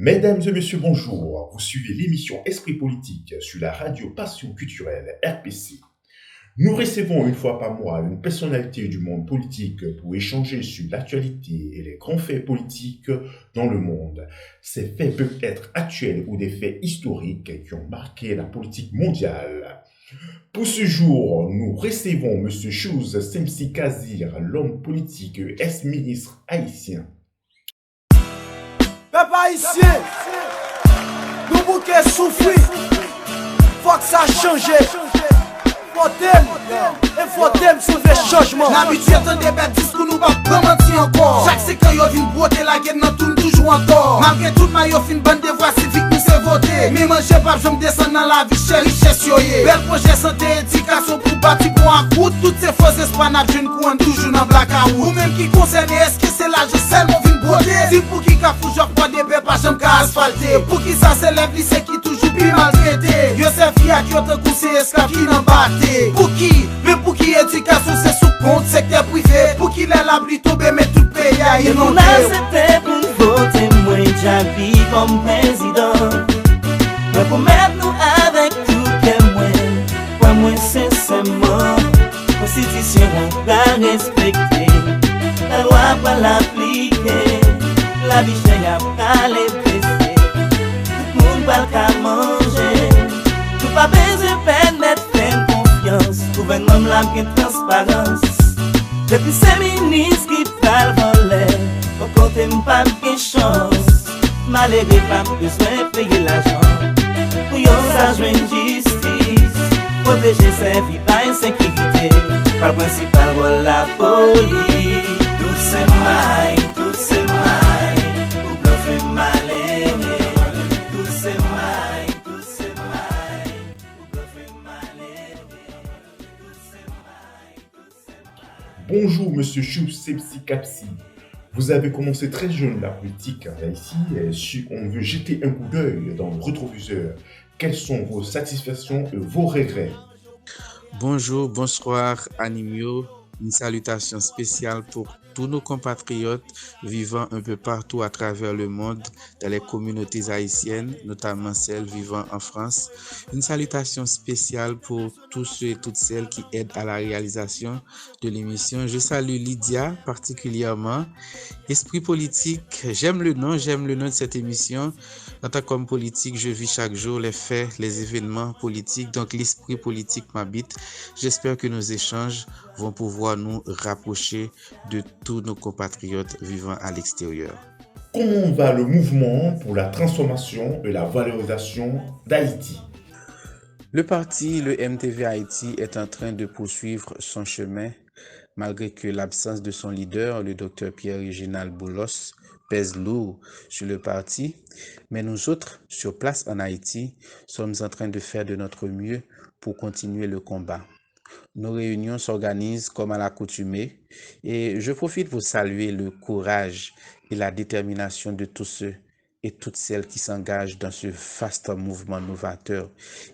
Mesdames et messieurs, bonjour. Vous suivez l'émission Esprit politique sur la radio Passion culturelle RPC. Nous recevons une fois par mois une personnalité du monde politique pour échanger sur l'actualité et les grands faits politiques dans le monde. Ces faits peuvent être actuels ou des faits historiques qui ont marqué la politique mondiale. Pour ce jour, nous recevons M. Chouz Semsi Kazir, l'homme politique et ex-ministre haïtien. Peuple haïtien, nous bouquets souffrir, faut que ça change. Faut t'aimer sur le changement. L'habitude entend des bêtes discours, nous pas mentir encore. Chaque séquence yo vin broter la guerre nan tourne toujours encore. Malgré tout maillot fin bande de voix civiques nous c'est voter. Mais manger pas j'aime descendre dans la vie chère richesse yo ye. Bel projet santé éducation pour bâtir pour un coup. Toutes ces fausses espoirs n'a jeune coin toujours dans blackout. Ou même qui concerne est-ce que c'est là je seulement vin broter. Si pour qui ka fou joc pas des bêtes pas j'aime ka asphalter. Pour qui ça s'élève lycée qui toujours plus maltraité. Yo c'est fia qui ont conseillé esclave qui n'en batté. Pour qui? Mais pour qui éducation c'est sous compte secteur privé. Pour qui l'abri tombé mais tout pays a inondé. C'était pour voter moi j'habille comme président. Mais pour mettre nous avec tout que moi. Pour moi sincèrement constitution pas respecter. La loi pas l'appliquer. La vie chère pas les baisser. Tout le monde pas qu'à manger. Tout pas besoin permettre gouvernement la bien transparence. Depuis ces ministres qui parlent voler, au côté pas de chance. Malgré pas besoin de payer l'argent. Pour yon ça joue justice. Protéger ses vies par insécurité. Par le principal rôle la police. Tout c'est maille, tout c'est maille. Pour bluffer malheureux. Tout c'est maille, tout c'est maille. Pour bluffer malheureux. Bonjour, Monsieur Chouz Semsi Kazir. Vous avez commencé très jeune la politique ici. Si on veut jeter un coup d'œil dans le rétroviseur, quelles sont vos satisfactions et vos regrets? Bonjour, bonsoir, Animio. Une salutation spéciale pour tous nos compatriotes vivant un peu partout à travers le monde, dans les communautés haïtiennes, notamment celles vivant en France. Une salutation spéciale pour tous ceux et toutes celles qui aident à la réalisation de l'émission. Je salue Lydia particulièrement. Esprit politique, j'aime le nom de cette émission. En tant qu'homme politique, je vis chaque jour les faits, les événements politiques, donc l'esprit politique m'habite. J'espère que nos échanges vont pouvoir nous rapprocher de tous nos compatriotes vivant à l'extérieur. Comment va le mouvement pour la transformation et la valorisation d'Haïti? Le parti, le MTV Haïti, est en train de poursuivre son chemin, malgré que l'absence de son leader, le Dr Pierre-Réginald Boulos, pèse lourd sur le parti. Mais nous autres, sur place en Haïti, sommes en train de faire de notre mieux pour continuer le combat. Nos réunions s'organisent comme à l'accoutumée et je profite pour saluer le courage et la détermination de tous ceux et toutes celles qui s'engagent dans ce vaste mouvement novateur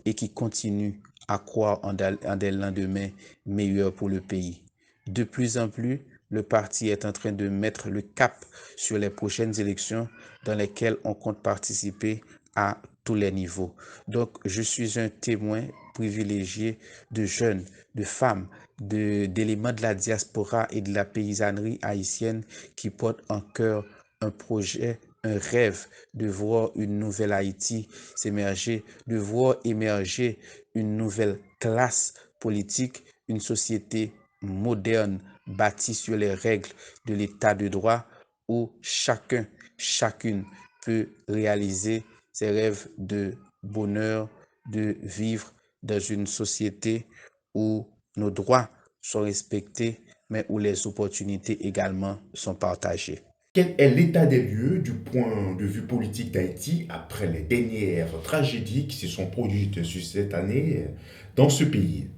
et qui continuent à croire en des lendemains meilleurs pour le pays. De plus en plus, le parti est en train de mettre le cap sur les prochaines élections dans lesquelles on compte participer à tous les niveaux. Donc, je suis un témoin privilégié de jeunes, de femmes, d'éléments de la diaspora et de la paysannerie haïtienne qui portent en cœur un projet, un rêve de voir une nouvelle Haïti s'émerger, de voir émerger une nouvelle classe politique, une société moderne bâtie sur les règles de l'état de droit où chacun, chacune peut réaliser ses rêves de bonheur, de vivre dans une société où nos droits sont respectés, mais où les opportunités également sont partagées. Quel est l'état des lieux du point de vue politique d'Haïti après les dernières tragédies qui se sont produites sur cette année dans ce pays?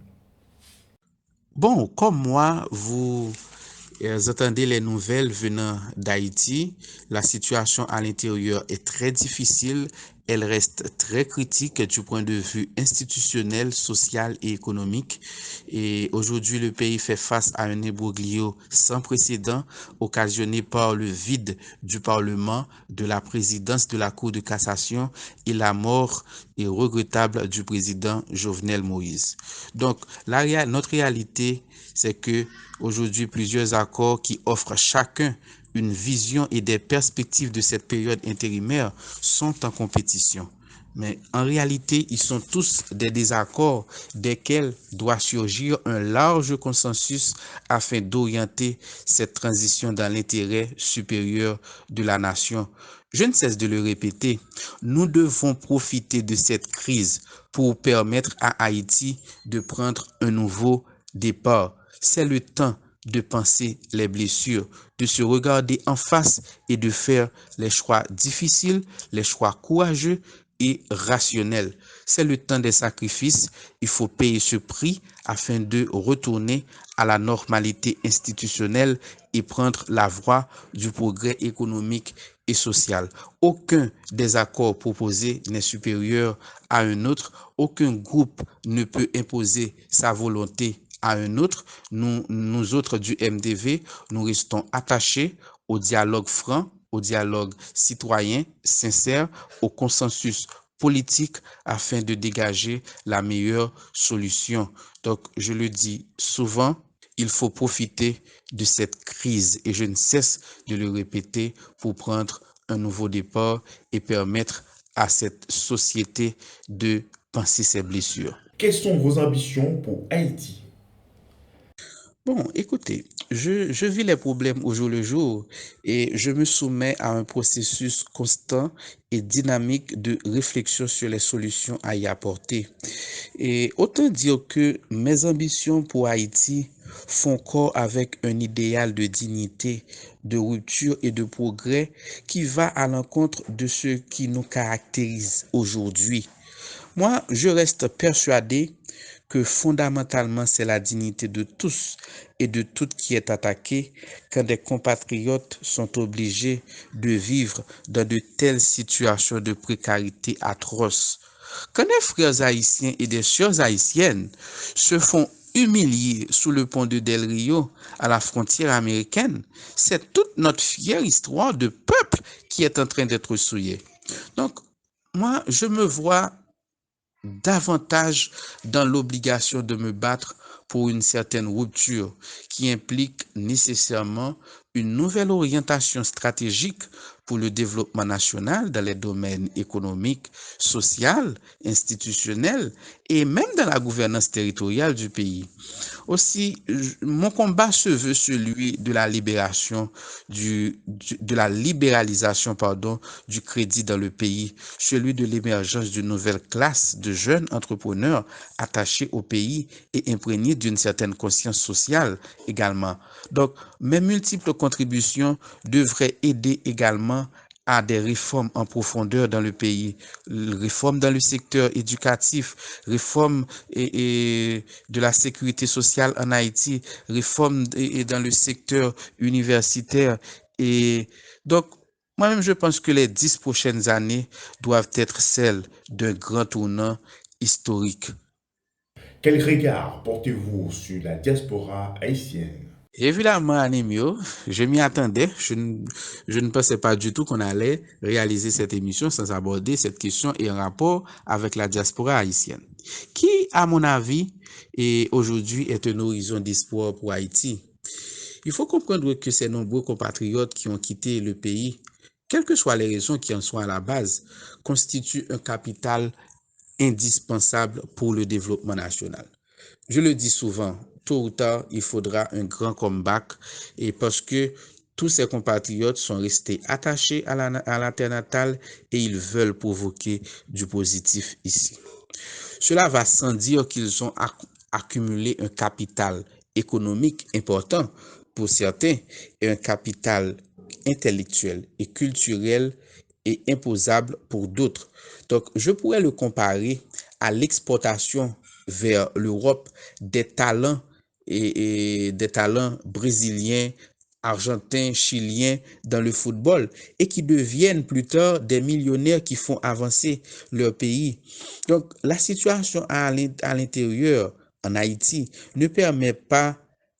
Bon, comme moi, vous entendez les nouvelles venant d'Haïti. La situation à l'intérieur est très difficile elle reste très critique du point de vue institutionnel, social et économique. Et aujourd'hui, le pays fait face à un imbroglio sans précédent occasionné par le vide du Parlement, de la présidence de la Cour de cassation et la mort et regrettable du président Jovenel Moïse. Donc, notre réalité, c'est que aujourd'hui, plusieurs accords qui offrent chacun une vision et des perspectives de cette période intérimaire sont en compétition. Mais en réalité, ils sont tous des désaccords desquels doit surgir un large consensus afin d'orienter cette transition dans l'intérêt supérieur de la nation. Je ne cesse de le répéter, nous devons profiter de cette crise pour permettre à Haïti de prendre un nouveau départ. C'est le temps de penser les blessures, de se regarder en face et de faire les choix difficiles, les choix courageux et rationnels. C'est le temps des sacrifices. Il faut payer ce prix afin de retourner à la normalité institutionnelle et prendre la voie du progrès économique et social. Aucun des accords proposés n'est supérieur à un autre. Aucun groupe ne peut imposer sa volonté à un autre. Nous autres du MDV, nous restons attachés au dialogue franc, au dialogue citoyen, sincère, au consensus politique afin de dégager la meilleure solution. Donc, je le dis souvent, il faut profiter de cette crise et je ne cesse de le répéter pour prendre un nouveau départ et permettre à cette société de penser ses blessures. Quelles sont vos ambitions pour Haïti? Bon, écoutez, je vis les problèmes au jour le jour et je me soumets à un processus constant et dynamique de réflexion sur les solutions à y apporter. Et autant dire que mes ambitions pour Haïti font corps avec un idéal de dignité, de rupture et de progrès qui va à l'encontre de ce qui nous caractérise aujourd'hui. Moi, je reste persuadé que fondamentalement, c'est la dignité de tous et de toutes qui est attaquée quand des compatriotes sont obligés de vivre dans de telles situations de précarité atroces. Quand des frères haïtiens et des sœurs haïtiennes se font humilier sous le pont de Del Rio à la frontière américaine, c'est toute notre fière histoire de peuple qui est en train d'être souillée. Donc, moi, je me vois davantage dans l'obligation de me battre pour une certaine rupture qui implique nécessairement une nouvelle orientation stratégique pour le développement national dans les domaines économiques, social, institutionnels et même dans la gouvernance territoriale du pays. Aussi, mon combat se veut celui de la libération de la libéralisation, du crédit dans le pays, celui de l'émergence d'une nouvelle classe de jeunes entrepreneurs attachés au pays et imprégnés d'une certaine conscience sociale également. Donc, mes multiples contributions devraient aider également à des réformes en profondeur dans le pays, réformes dans le secteur éducatif, réformes de la sécurité sociale en Haïti, réformes dans le secteur universitaire. Et donc, moi-même, je pense que les 10 prochaines années doivent être celles d'un grand tournant historique. Quel regard portez-vous sur la diaspora haïtienne? Évidemment, Anémio, je m'y attendais. Je ne pensais pas du tout qu'on allait réaliser cette émission sans aborder cette question et en rapport avec la diaspora haïtienne, qui, à mon avis, aujourd'hui est un horizon d'espoir pour Haïti. Il faut comprendre que ces nombreux compatriotes qui ont quitté le pays, quelles que soient les raisons qui en sont à la base, constituent un capital indispensable pour le développement national. Je le dis souvent, tôt ou tard, il faudra un grand comeback et parce que tous ces compatriotes sont restés attachés à la terre natale et ils veulent provoquer du positif ici. Cela va sans dire qu'ils ont accumulé un capital économique important pour certains et un capital intellectuel et culturel et imposable pour d'autres. Donc, je pourrais le comparer à l'exportation vers l'Europe des talents et des talents brésiliens, argentins, chiliens dans le football et qui deviennent plus tard des millionnaires qui font avancer leur pays. Donc la situation à l'intérieur, en Haïti, ne permet pas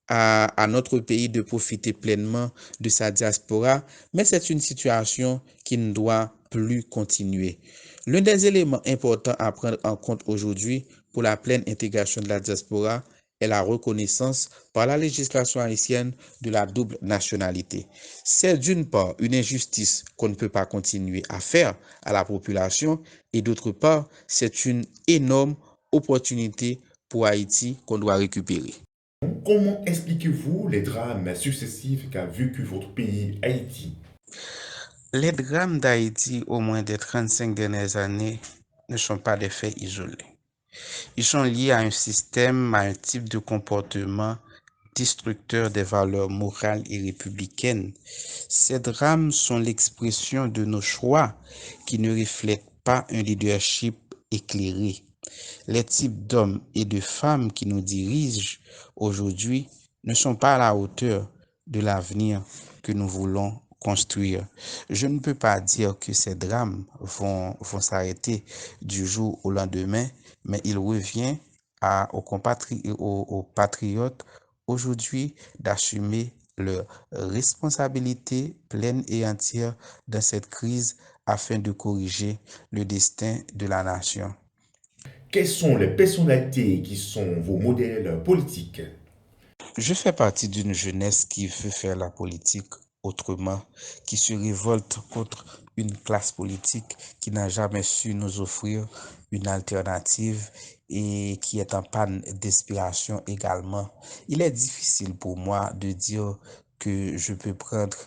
à notre pays de profiter pleinement de sa diaspora, mais c'est une situation qui ne doit plus continuer. L'un des éléments importants à prendre en compte aujourd'hui pour la pleine intégration de la diaspora est la reconnaissance par la législation haïtienne de la double nationalité. C'est d'une part une injustice qu'on ne peut pas continuer à faire à la population et d'autre part, c'est une énorme opportunité pour Haïti qu'on doit récupérer. Comment expliquez-vous les drames successifs qu'a vécu votre pays, Haïti? Les drames d'Haïti, au moins des 35 dernières années, ne sont pas des faits isolés. Ils sont liés à un système, à un type de comportement destructeur des valeurs morales et républicaines. Ces drames sont l'expression de nos choix qui ne reflètent pas un leadership éclairé. Les types d'hommes et de femmes qui nous dirigent aujourd'hui ne sont pas à la hauteur de l'avenir que nous voulons construire. Je ne peux pas dire que ces drames vont s'arrêter du jour au lendemain, mais il revient aux patriotes aujourd'hui d'assumer leurs responsabilités pleines et entières dans cette crise afin de corriger le destin de la nation. Quelles sont les personnalités qui sont vos modèles politiques? Je fais partie d'une jeunesse qui veut faire la politique autrement, qui se révolte contre une classe politique qui n'a jamais su nous offrir une alternative et qui est en panne d'inspiration également. Il est difficile pour moi de dire que je peux prendre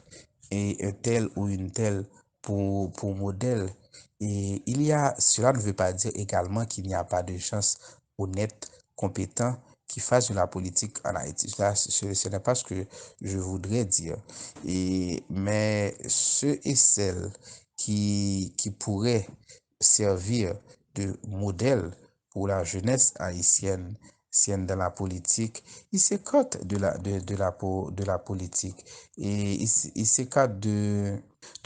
un tel ou une telle pour modèle. Et cela ne veut pas dire également qu'il n'y a pas de gens honnêtes, compétents, qui fassent de la politique en Haïti. Ce n'est pas ce que je voudrais dire. Mais ceux et celles qui pourraient servir de modèle pour la jeunesse haïtienne dans la politique, ils s'écartent de la politique et ils s'écartent de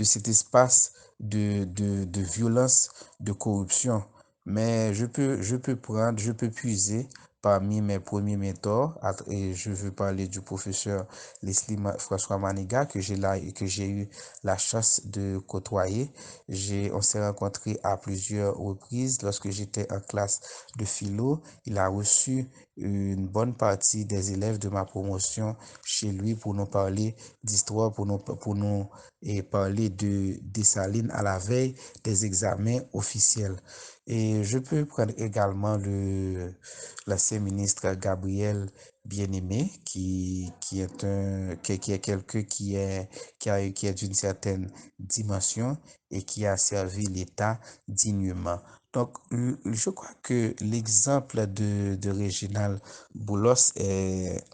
cet espace de violence, de corruption. Mais je peux puiser parmi mes premiers mentors, et je veux parler du professeur François Maniga, que j'ai eu la chance de côtoyer. On s'est rencontrés à plusieurs reprises lorsque j'étais en classe de philo. Il a reçu une bonne partie des élèves de ma promotion chez lui pour nous parler d'histoire, pour nous et parler de Dessalines à la veille des examens officiels. Et je peux prendre également l'ancien ministre Gabriel Bien-Aimé, qui est quelqu'un qui est d'une certaine dimension et qui a servi l'État dignement. Donc, je crois que l'exemple de Réginald Boulos est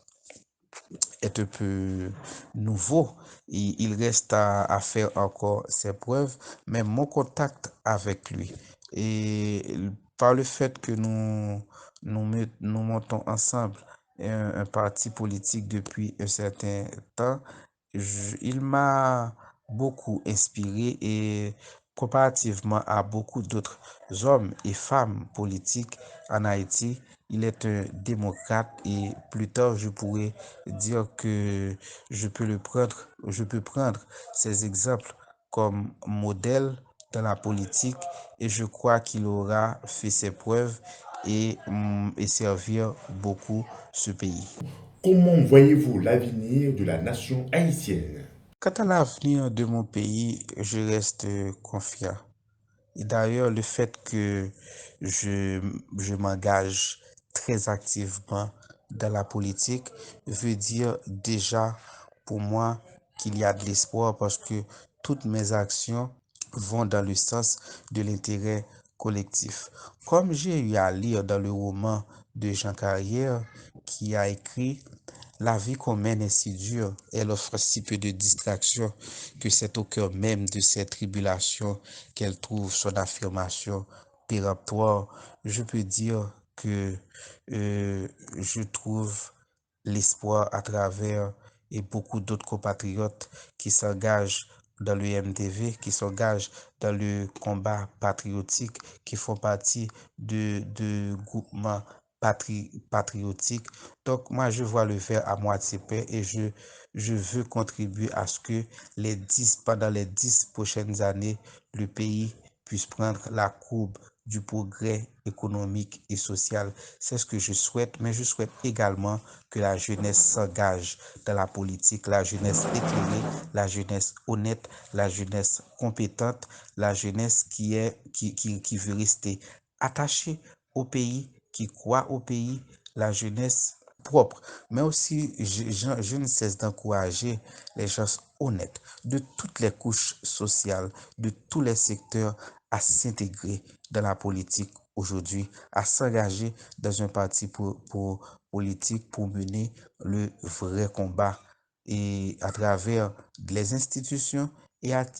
un peu nouveau. Il reste à faire encore ses preuves, mais mon contact avec lui et par le fait que nous montons ensemble un parti politique depuis un certain temps, il m'a beaucoup inspiré et comparativement à beaucoup d'autres hommes et femmes politiques en Haïti, il est un démocrate et plus tard je pourrais dire que je peux prendre ces exemples comme modèle dans la politique et je crois qu'il aura fait ses preuves et servir beaucoup ce pays. Comment voyez-vous l'avenir de la nation haïtienne? Quant à l'avenir de mon pays, je reste confiant. Et d'ailleurs, le fait que je m'engage très activement dans la politique veut dire déjà pour moi qu'il y a de l'espoir parce que toutes mes actions vont dans le sens de l'intérêt collectif. Comme j'ai eu à lire dans le roman de Jean Carrière qui a écrit la vie qu'on mène est si dure, elle offre si peu de distractions que c'est au cœur même de ces tribulations qu'elle trouve son affirmation péremptoire. Je peux dire que je trouve l'espoir à travers et beaucoup d'autres compatriotes qui s'engagent dans le MTV, qui s'engagent dans le combat patriotique, qui font partie de groupements patriotiques. Donc, moi, je vois le verre à moitié plein et je veux contribuer à ce que pendant les 10 prochaines années, le pays puisse prendre la courbe du progrès économique et social. C'est ce que je souhaite, mais je souhaite également que la jeunesse s'engage dans la politique, la jeunesse éclairée, la jeunesse honnête, la jeunesse compétente, la jeunesse qui veut rester attachée au pays, qui croit au pays, la jeunesse propre. Mais aussi, je ne cesse d'encourager les gens honnêtes de toutes les couches sociales, de tous les secteurs à s'intégrer dans la politique aujourd'hui, à s'engager dans un parti politique pour mener le vrai combat et à travers les institutions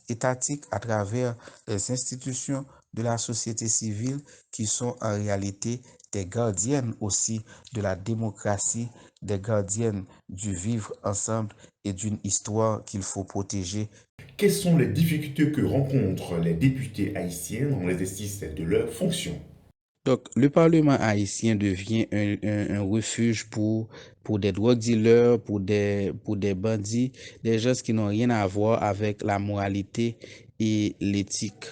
étatiques, à travers les institutions de la société civile qui sont en réalité des gardiennes aussi de la démocratie, des gardiennes du vivre ensemble et d'une histoire qu'il faut protéger. Quelles sont les difficultés que rencontrent les députés haïtiens dans l'exercice de leurs fonctions? Donc, le Parlement haïtien devient un refuge pour des drug dealers, pour des bandits, des gens qui n'ont rien à voir avec la moralité et l'éthique.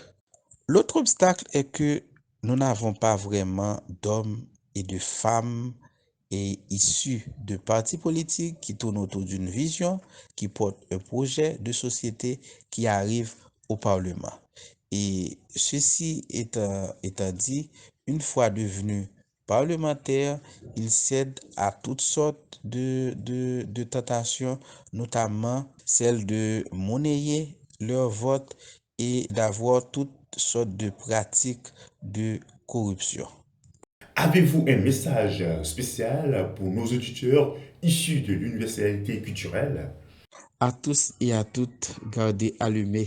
L'autre obstacle est que nous n'avons pas vraiment d'hommes et de femmes issus de partis politiques qui tournent autour d'une vision, qui portent un projet de société qui arrive au Parlement. Et ceci étant dit, une fois devenus parlementaires, ils cèdent à toutes sortes de tentations, notamment celle de monnayer leur vote et d'avoir toutes sortes de pratiques de corruption. Avez-vous un message spécial pour nos auditeurs issus de l'universalité culturelle? À tous et à toutes, gardez allumée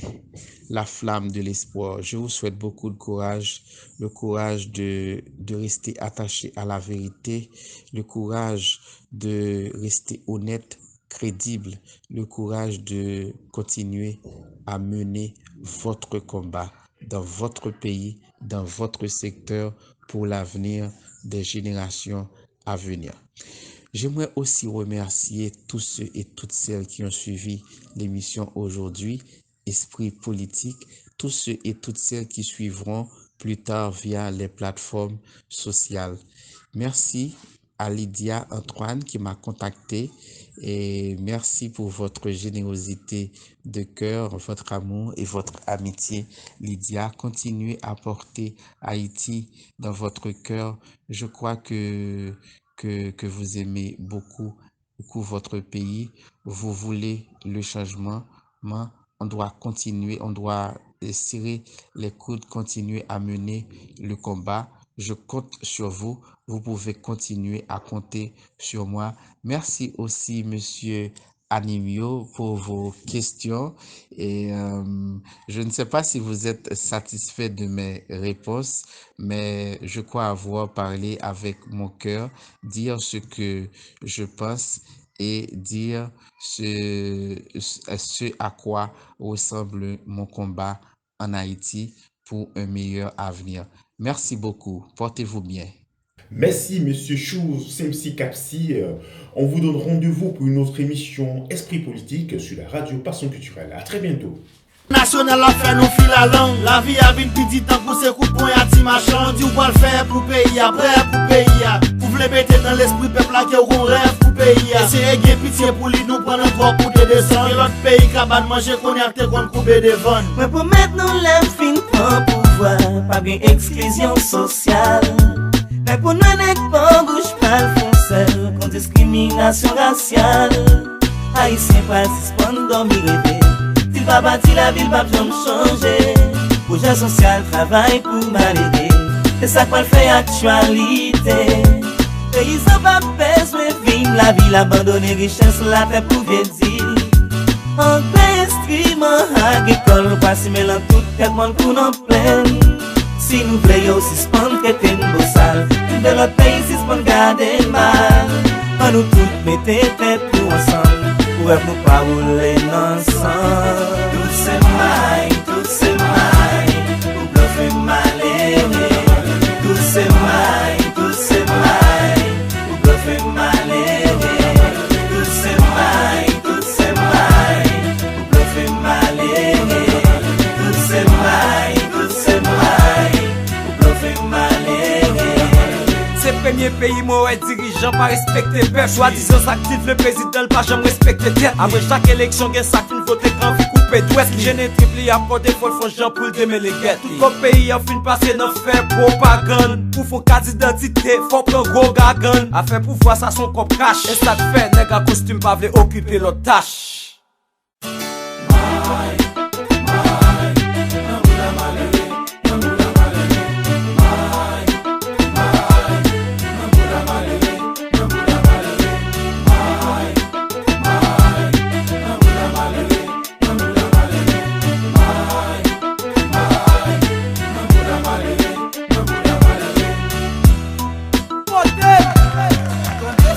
la flamme de l'espoir. Je vous souhaite beaucoup de courage, le courage de rester attaché à la vérité, le courage de rester honnête, crédible, le courage de continuer à mener votre combat dans votre pays, dans votre secteur pour l'avenir des générations à venir. J'aimerais aussi remercier tous ceux et toutes celles qui ont suivi l'émission aujourd'hui, Esprit politique, tous ceux et toutes celles qui suivront plus tard via les plateformes sociales. Merci à Lydia Antoine qui m'a contacté et merci pour votre générosité de cœur, votre amour et votre amitié. Lydia, continuez à porter Haïti dans votre cœur. Je crois que vous aimez beaucoup votre pays, vous voulez le changement, mais on doit continuer, on doit serrer les coudes, continuer à mener le combat. Je compte sur vous, vous pouvez continuer à compter sur moi. Merci aussi, Monsieur Animio, pour vos questions et je ne sais pas si vous êtes satisfait de mes réponses, mais je crois avoir parlé avec mon cœur, dire ce que je pense et dire ce à quoi ressemble mon combat en Haïti pour un meilleur avenir. Merci beaucoup, portez-vous bien. Merci, Monsieur Chou Semsi Kapsi. On vous donne rendez-vous pour une autre émission Esprit politique sur la radio Passion Culturelle. À très bientôt. National a fait nous fil la langue. La vie a vine petit temps pour ses coups de poing à ti machin. Dis ou pas le faire pour pays après pour pays. Pour vle mettre dans l'esprit peuple là qui a un rêve pour pays. Essayez de pitié pour lui nous prendre un droit pour te descendre. Et l'autre pays cabane manger qu'on y a te qu'on couper des vannes. Mais pour mettre nous les fins pour pouvoir, pas bien exclusion sociale. Mais pour nous n'est pas bouche pas le foncel, contre discrimination raciale. Haïtien participant nous dormir rêver. S'il va bâtir la ville, pas besoin de changer. Projet social, travail pour m'aider. C'est ça qu'on fait actualité. Paysans pas besoin de vivre la ville, abandonner richesse, la terre pour dire. En plein instrument agricole, pas si mêlant tout, quelque monde qu'on en pleine. Si nous voulons suspendre, que t'es une bossale. De l'autre pays, suspendre, garder mal. On nous tous mettez tête pour ensemble. Pour être nous pas rouler non sang. Tout c'est maille, pour bluffer maléré. Tout c'est maille, pour bluffer maléré. Tout c'est maille, pour bluffer maléré. Tout c'est maille, pour bluffer maléré. C'est premier pays mauvais dirigeant pas respecter peuple. Soi-disant s'active le président pas jamais respecter tête. Après chaque élection gen ça fin voter quand vi couper d'ouest. Gêné triple à porter faut font gens pour démêler guette. Tout le pays en fin passer dans faire propagande. Pour faire carte d'identité faut prendre gros gagan. A faire pouvoir ça son cop cash. Et ça fait nèg à costume pas veut occuper l'autre tâche.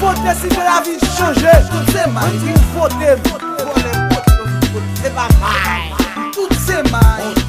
Votez si la vie change. Tout c'est mal. Votez. C'est pas mal. Tout c'est mal.